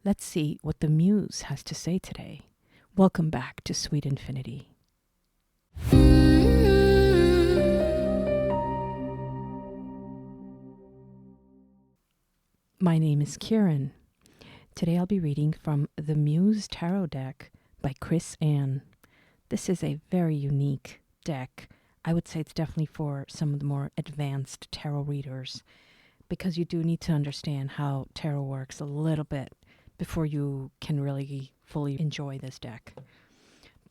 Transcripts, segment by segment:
Let's see what the Muse has to say today. Welcome back to Sweet Infinity. My name is Kieran. Today I'll be reading from the Muse Tarot Deck by Chris Ann. This is a very unique deck. I would say it's definitely for some of the more advanced tarot readers, because you do need to understand how tarot works a little bit before you can really fully enjoy this deck.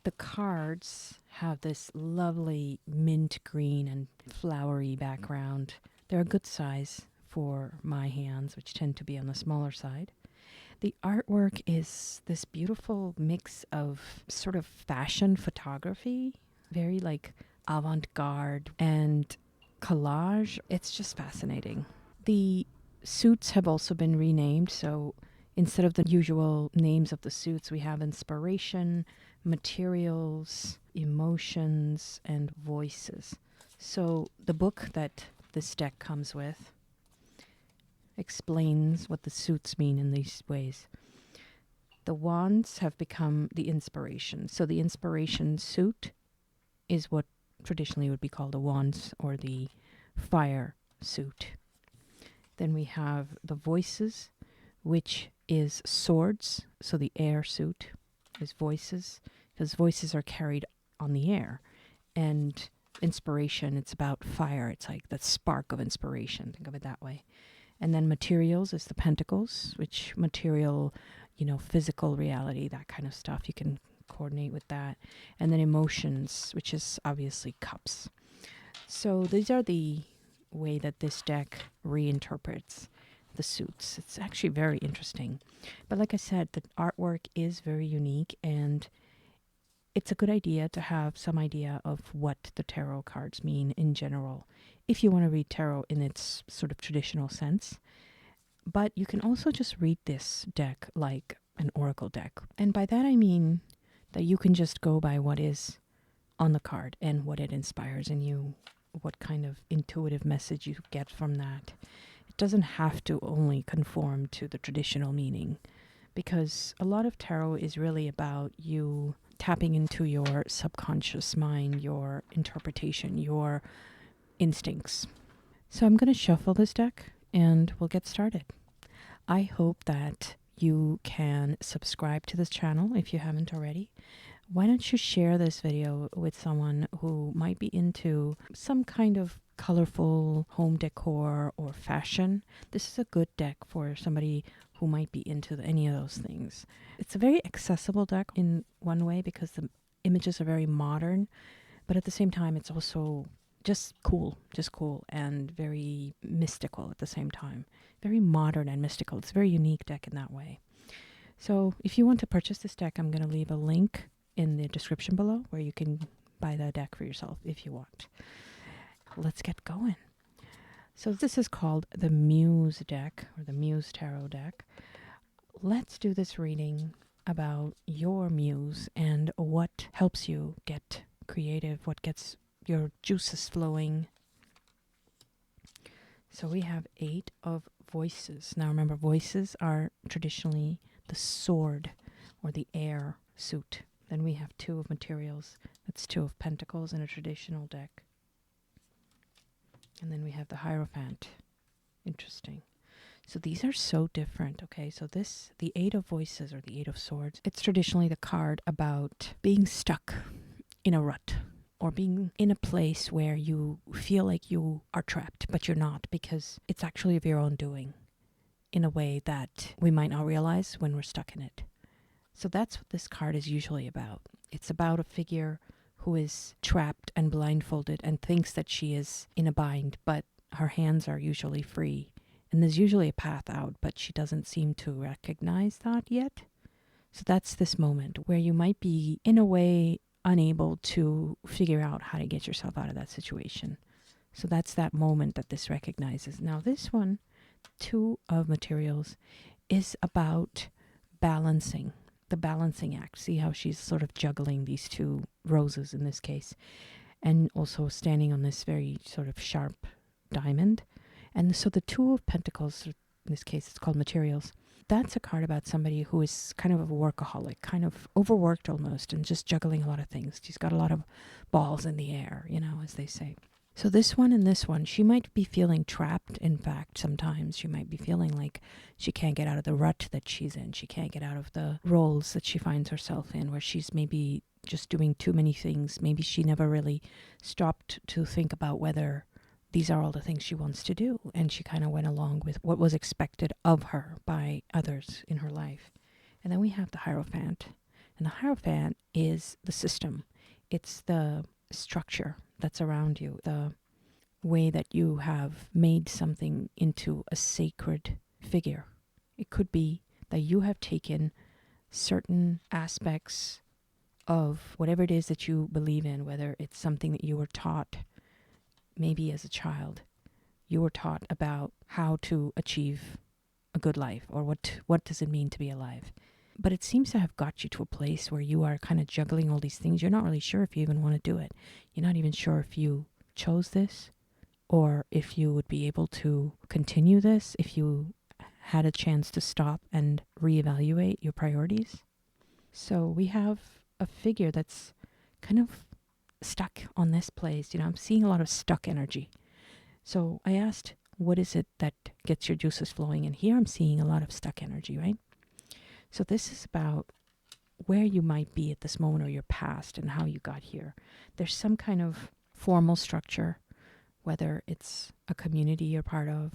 The cards have this lovely mint green and flowery background. They're a good size for my hands, which tend to be on the smaller side. The artwork is this beautiful mix of sort of fashion photography, very like avant-garde and collage. It's just fascinating. The suits have also been renamed, so instead of the usual names of the suits, we have inspiration, materials, emotions, and voices. So the book that this deck comes with explains what the suits mean in these ways. The wands have become the inspiration. So the inspiration suit is what traditionally would be called the wands, or the fire suit. Then we have the voices, which is swords. So the air suit is voices, because voices are carried on the air. And inspiration, it's about fire. It's like the spark of inspiration. Think of it that way. And then materials is the pentacles, which material, physical reality, that kind of stuff. You can coordinate with that. And then emotions, which is obviously cups. So these are the way that this deck reinterprets the suits. It's actually very interesting. But like I said, the artwork is very unique, and it's a good idea to have some idea of what the tarot cards mean in general, if you want to read tarot in its sort of traditional sense. But you can also just read this deck like an oracle deck. And by that I mean that you can just go by what is on the card and what it inspires in you, what kind of intuitive message you get from that. It doesn't have to only conform to the traditional meaning, because a lot of tarot is really about you tapping into your subconscious mind, your interpretation, your instincts. So I'm going to shuffle this deck and we'll get started. I hope that you can subscribe to this channel if you haven't already. Why don't you share this video with someone who might be into some kind of colorful home decor or fashion? This is a good deck for somebody who might be into any of those things. It's a very accessible deck in one way, because the images are very modern, but at the same time it's also just cool, and very mystical at the same time. Very modern and mystical. It's a very unique deck in that way. So if you want to purchase this deck, I'm going to leave a link in the description below where you can buy the deck for yourself if you want. Let's get going. So this is called the Muse deck, or the Muse Tarot Deck. Let's do this reading about your muse and what helps you get creative, what gets your juices flowing. So we have 8 of voices. Now remember, voices are traditionally the sword or the air suit. Then we have 2 of materials. That's 2 of pentacles in a traditional deck. And then we have the Hierophant. Interesting. So these are so different, okay? So the 8 of voices, or the 8 of swords, it's traditionally the card about being stuck in a rut, or being in a place where you feel like you are trapped, but you're not, because it's actually of your own doing in a way that we might not realize when we're stuck in it. So that's what this card is usually about. It's about a figure who is trapped and blindfolded and thinks that she is in a bind, but her hands are usually free. And there's usually a path out, but she doesn't seem to recognize that yet. So that's this moment where you might be, in a way, unable to figure out how to get yourself out of that situation. So that's that moment that this recognizes. Now this one, 2 of materials, is about balancing, the balancing act. See how she's sort of juggling these 2 roses in this case, and also standing on this very sort of sharp diamond. And so the 2 of Pentacles in this case it's called materials. That's a card about somebody who is kind of a workaholic, kind of overworked almost, and just juggling a lot of things. She's got a lot of balls in the air, as they say. So this one and this one, she might be feeling trapped. In fact, sometimes she might be feeling like she can't get out of the rut that she's in. She can't get out of the roles that she finds herself in, where she's maybe just doing too many things. Maybe she never really stopped to think about whether these are all the things she wants to do, and she kind of went along with what was expected of her by others in her life. And then we have the Hierophant. And the Hierophant is the system. It's the structure that's around you, the way that you have made something into a sacred figure. It could be that you have taken certain aspects of whatever it is that you believe in, whether it's something that you were taught maybe as a child. You were taught about how to achieve a good life, or what does it mean to be alive. But it seems to have got you to a place where you are kind of juggling all these things. You're not really sure if you even want to do it. You're not even sure if you chose this, or if you would be able to continue this if you had a chance to stop and reevaluate your priorities. So we have a figure that's kind of stuck on this place. I'm seeing a lot of stuck energy. So I asked, what is it that gets your juices flowing? And here I'm seeing a lot of stuck energy, right? So this is about where you might be at this moment, or your past, and how you got here. There's some kind of formal structure, whether it's a community you're part of,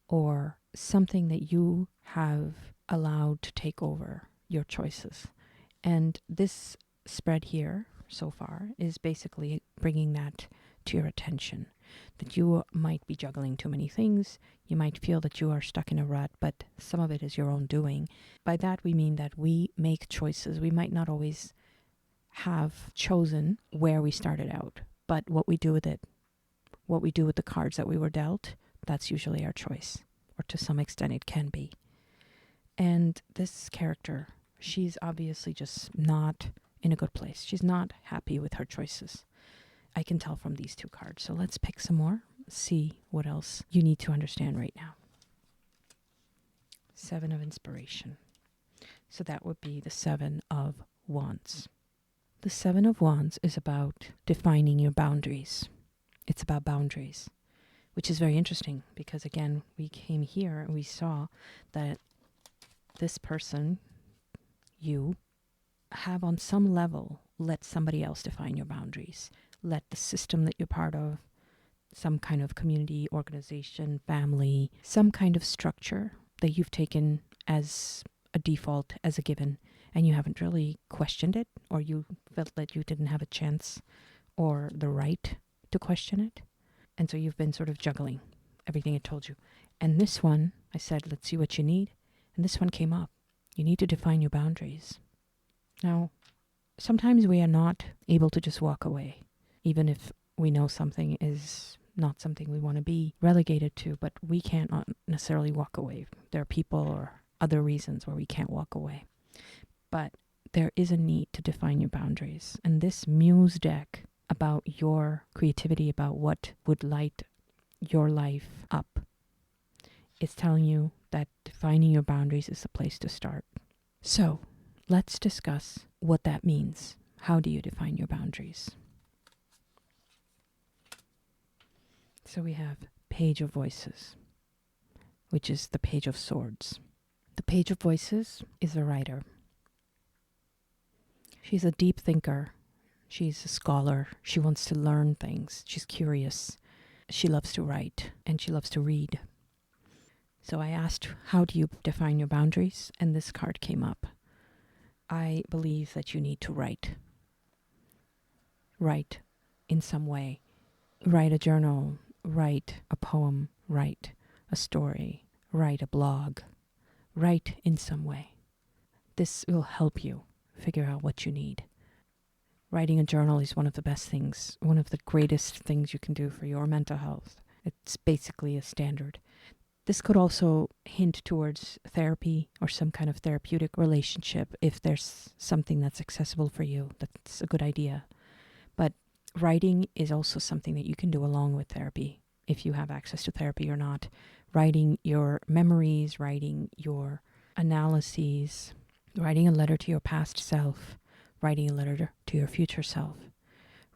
or something that you have allowed to take over your choices. And this spread here so far is basically bringing that to your attention, that you might be juggling too many things. You might feel that you are stuck in a rut, but some of it is your own doing. By that we mean that we make choices. We might not always have chosen where we started out, but what we do with it, what we do with the cards that we were dealt, that's usually our choice, or to some extent it can be. And this character, she's obviously just not in a good place. She's not happy with her choices. I can tell from these two cards. So let's pick some more, see what else you need to understand right now. Seven of Inspiration. So that would be the Seven of Wands. The Seven of Wands is about defining your boundaries. It's about boundaries, which is very interesting because, again, we came here and we saw that this person, you, have on some level let somebody else define your boundaries. Let the system that you're part of, some kind of community, organization, family, some kind of structure that you've taken as a default, as a given, and you haven't really questioned it, or you felt that you didn't have a chance or the right to question it. And so you've been sort of juggling everything it told you. And this one, I said, let's see what you need. And this one came up. You need to define your boundaries. Now, sometimes we are not able to just walk away, even if we know something is not something we want to be relegated to, but we can't necessarily walk away. There are people or other reasons where we can't walk away. But there is a need to define your boundaries. And this Muse deck about your creativity, about what would light your life up, is telling you that defining your boundaries is the place to start. So let's discuss what that means. How do you define your boundaries? So we have Page of Voices, which is the Page of Swords. The Page of Voices is a writer. She's a deep thinker. She's a scholar. She wants to learn things. She's curious. She loves to write and she loves to read. So I asked, how do you define your boundaries? And this card came up. I believe that you need to write. Write in some way. Write a journal. Write a poem. Write a story. Write a blog. Write in some way. This will help you figure out what you need. Writing a journal is one of the best things, one of the greatest things you can do for your mental health. It's basically a standard. This could also hint towards therapy or some kind of therapeutic relationship if there's something that's accessible for you. That's a good idea. But writing is also something that you can do along with therapy, if you have access to therapy or not. writing your memories, writing your analyses, writing a letter to your past self, writing a letter to your future self,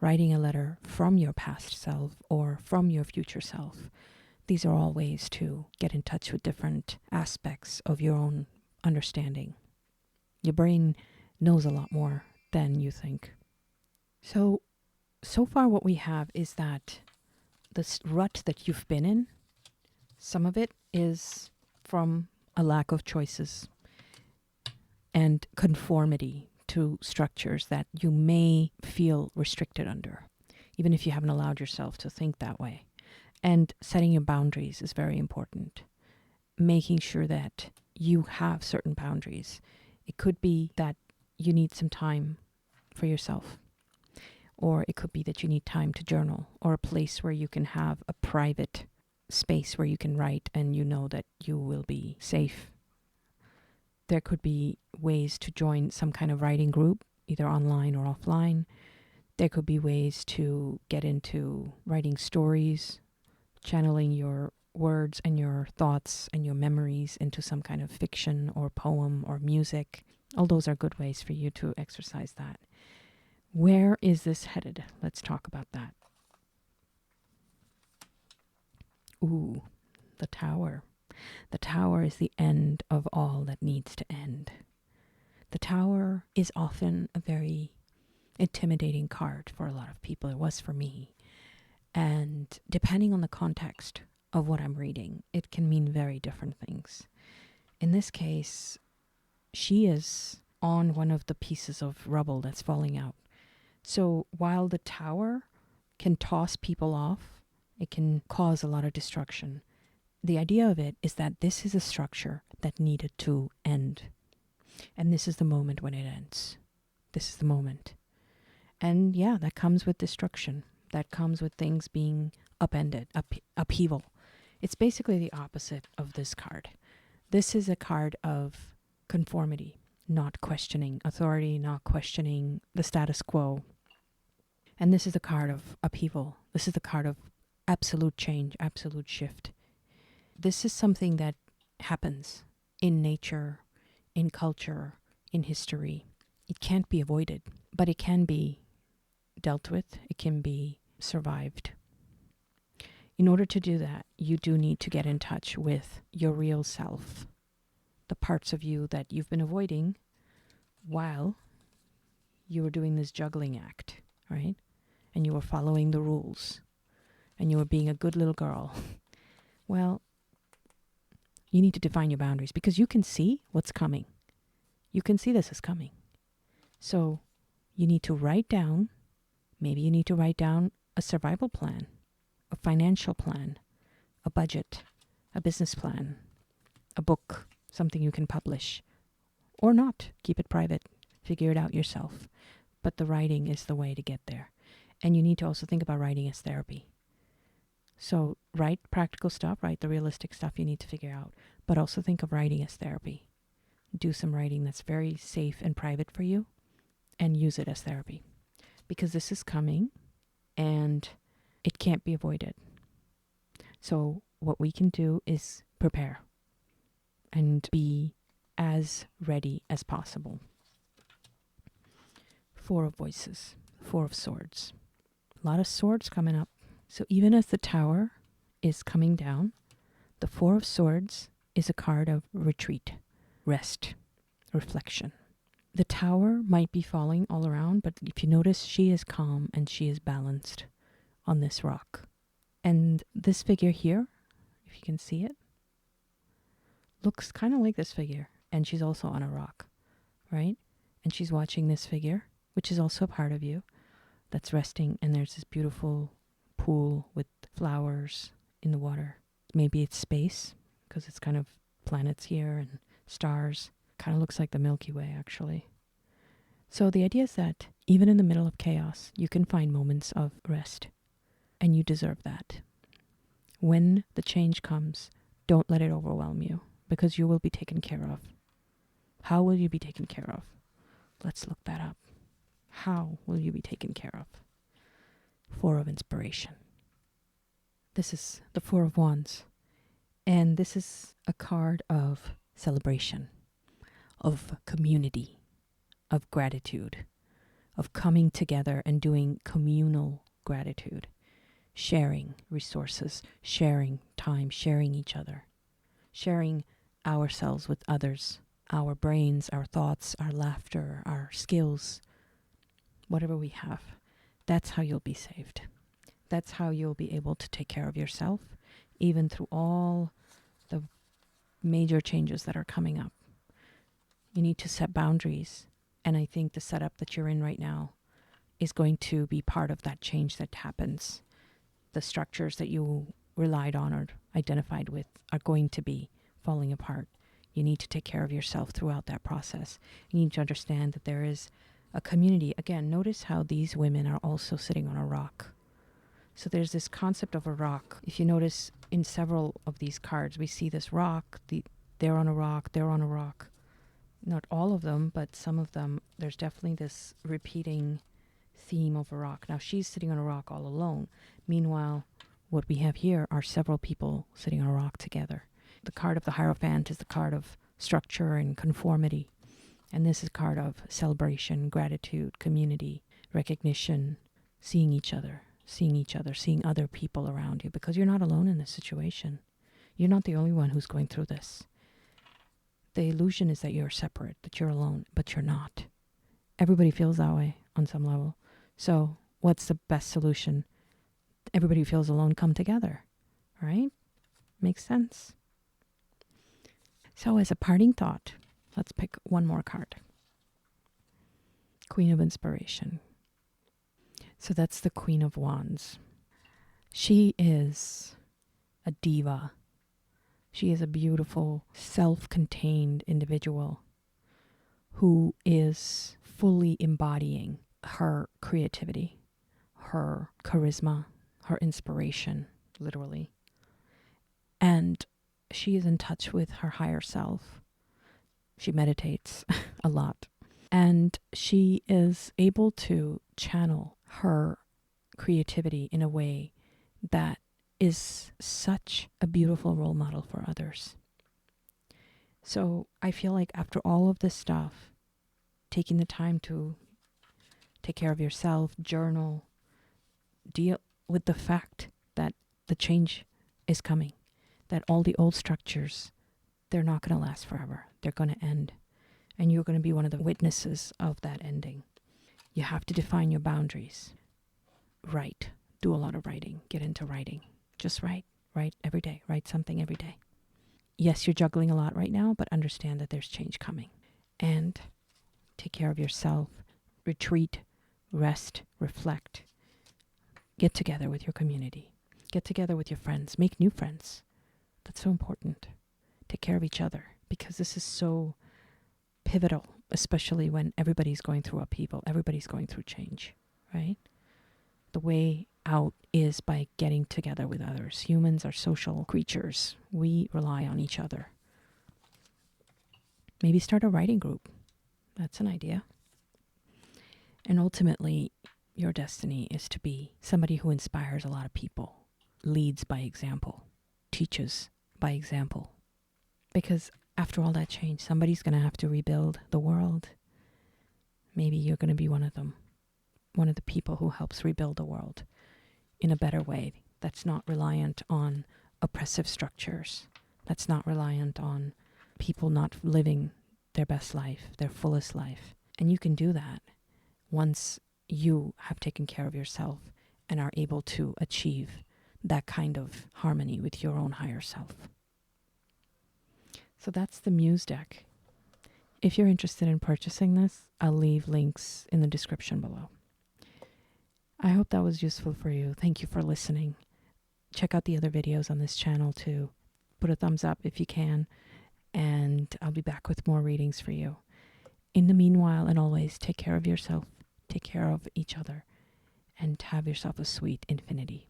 writing a letter from your past self or from your future self. These are all ways to get in touch with different aspects of your own understanding. Your brain knows a lot more than you think. So far what we have is that this rut that you've been in, some of it is from a lack of choices and conformity to structures that you may feel restricted under, even if you haven't allowed yourself to think that way. And setting your boundaries is very important. Making sure that you have certain boundaries. It could be that you need some time for yourself, or it could be that you need time to journal, or a place where you can have a private space where you can write and you know that you will be safe. There could be ways to join some kind of writing group, either online or offline. There could be ways to get into writing stories, channeling your words and your thoughts and your memories into some kind of fiction or poem or music. All those are good ways for you to exercise that. Where is this headed? Let's talk about that. Ooh, the Tower. The Tower is the end of all that needs to end. The Tower is often a very intimidating card for a lot of people. It was for me. And depending on the context of what I'm reading, it can mean very different things. In this case, she is on one of the pieces of rubble that's falling out. So while the Tower can toss people off, it can cause a lot of destruction. The idea of it is that this is a structure that needed to end. And this is the moment when it ends. This is the moment. And yeah, that comes with destruction. That comes with things being upended, upheaval. It's basically the opposite of this card. This is a card of conformity, not questioning authority, not questioning the status quo. And this is the card of upheaval. This is the card of absolute change, absolute shift. This is something that happens in nature, in culture, in history. It can't be avoided, but it can be dealt with. It can be survived. In order to do that, you do need to get in touch with your real self, the parts of you that you've been avoiding while you were doing this juggling act, right? And you were following the rules and you were being a good little girl. Well, you need to define your boundaries because you can see what's coming. You can see this is coming. So you need to write down, maybe you need to write down a survival plan, a financial plan, a budget, a business plan, a book, something you can publish, or not. Keep it private. Figure it out yourself. But the writing is the way to get there. And you need to also think about writing as therapy. So write practical stuff, write the realistic stuff you need to figure out, but also think of writing as therapy. Do some writing that's very safe and private for you and use it as therapy. Because this is coming and it can't be avoided. So what we can do is prepare and be as ready as possible. Four of Voices, Four of Swords. A lot of swords coming up. So even as the Tower is coming down, the Four of Swords is a card of retreat, rest, reflection. The Tower might be falling all around, but if you notice, she is calm and she is balanced on this rock. And this figure here, if you can see it, looks kind of like this figure. And she's also on a rock, right? And she's watching this figure, which is also a part of you, that's resting. And there's this beautiful pool with flowers in the water. Maybe it's space, because it's kind of planets here and stars. Kind of looks like the Milky Way, actually. So the idea is that even in the middle of chaos, you can find moments of rest. And you deserve that. When the change comes, don't let it overwhelm you, because you will be taken care of. How will you be taken care of? Let's look that up. How will you be taken care of? Four of Inspiration. This is the Four of Wands. And this is a card of celebration, of community, of gratitude, of coming together and doing communal gratitude, sharing resources, sharing time, sharing each other, sharing ourselves with others, our brains, our thoughts, our laughter, our skills, whatever we have. That's how you'll be saved. That's how you'll be able to take care of yourself, even through all the major changes that are coming up. You need to set boundaries. And I think the setup that you're in right now is going to be part of that change that happens. The structures that you relied on or identified with are going to be falling apart. You need to take care of yourself throughout that process. You need to understand that there is a community. Again, notice how these women are also sitting on a rock. So there's this concept of a rock. If you notice in several of these cards, we see this rock. They're on a rock, they're on a rock. Not all of them, but some of them, there's definitely this repeating theme of a rock. Now she's sitting on a rock all alone. Meanwhile, what we have here are several people sitting on a rock together. The card of the Hierophant is the card of structure and conformity. And this is a card of celebration, gratitude, community, recognition, seeing each other, seeing other people around you, because you're not alone in this situation. You're not the only one who's going through this. The illusion is that you're separate, that you're alone, but you're not. Everybody feels that way on some level. So what's the best solution? Everybody who feels alone come together, right? Makes sense. So as a parting thought, let's pick one more card. Queen of Inspiration. So that's the Queen of Wands. She is a diva. She is a beautiful, self-contained individual who is fully embodying her creativity, her charisma, her inspiration, literally. And she is in touch with her higher self. She meditates a lot. And she is able to channel her creativity in a way that is such a beautiful role model for others. So I feel like after all of this stuff, taking the time to take care of yourself, journal, deal with the fact that the change is coming, that all the old structures, they're not going to last forever. They're going to end. And you're going to be one of the witnesses of that ending. You have to define your boundaries. Write. Do a lot of writing. Get into writing. Just write. Write every day. Write something every day. Yes, you're juggling a lot right now, but understand that there's change coming. And take care of yourself. Retreat. Rest. Reflect. Get together with your community. Get together with your friends. Make new friends. That's so important. Take care of each other, because this is so pivotal, especially when everybody's going through upheaval, everybody's going through change, right? The way out is by getting together with others. Humans are social creatures. We rely on each other. Maybe start a writing group. That's an idea. And ultimately, your destiny is to be somebody who inspires a lot of people, leads by example, teaches by example. Because after all that change, somebody's going to have to rebuild the world. Maybe you're going to be one of them, one of the people who helps rebuild the world in a better way that's not reliant on oppressive structures, that's not reliant on people not living their best life, their fullest life. And you can do that once you have taken care of yourself and are able to achieve that kind of harmony with your own higher self. So that's the Muse deck. If you're interested in purchasing this, I'll leave links in the description below. I hope that was useful for you. Thank you for listening. Check out the other videos on this channel too. Put a thumbs up if you can, and I'll be back with more readings for you. In the meanwhile, and always, take care of yourself, take care of each other, and have yourself a sweet infinity.